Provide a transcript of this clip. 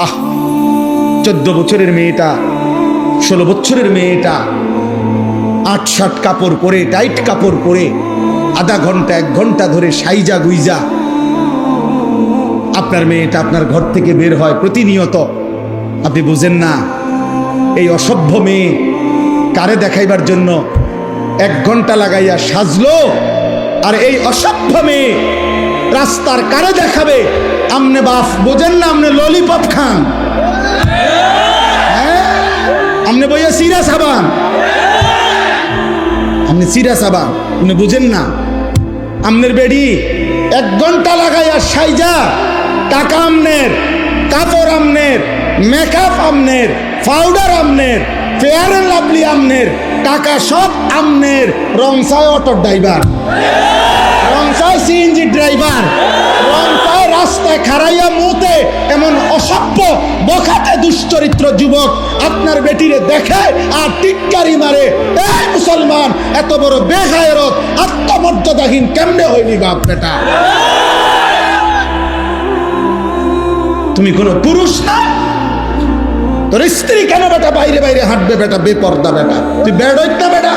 আহ, 14 বছরের মেয়েটা, 16 বছরের মেয়েটা 8-7 কাপড় পরে, টাইট কাপড় পরে আধা ঘন্টা 1 ঘন্টা ধরে সাইজা গুইজা আপনার মেয়েটা আপনার ঘর থেকে বের হয় প্রতিনিয়ত। আপনি বুঝেন না এই অসভ্য মেয়ে কারে দেখাইবার জন্য 1 ঘন্টা লাগাইয়া সাজলো, আর এই অসভ্য মেয়ে রাস্তার কারে দেখাবে? আমনে বাপ বোঝেন না? আমনে ললিপপ খান, আমনে বইয়া সিরা সাবান, আপনি সিরা সাবান, আপনি বুঝেন না? আমনের বেডি 1 ঘন্টা লাগাইয়া সাইজা, টাকা আমনের, কাপড় আমনের, মেকআপ আমনের, পাউডার আমনের, ফেয়ার এন্ড লাভলি আমনের, টাকা সব আমনের, রংসায় অটো ড্রাইভার, রংসায় সিএনজি ড্রাইভার, রংসায় রাস্তায় খাড়াইয়া মুতে এমন অসভ্য বখাটে দুশ্চরিত্র যুবক আপনার বেটিরে দেখে আর টিটকারি মারে। এই মুসলমান, এত বড় বেগায়রত আত্মমর্যাদাহীন কেমনে হইনি বাপ বেটা? তুমি কোনো পুরুষ না? তোর স্ত্রী কেন বেটা বাইরে বাইরে হাঁটবে বেটা? বেপর্দা বেটা, তুই বেড় না বেটা?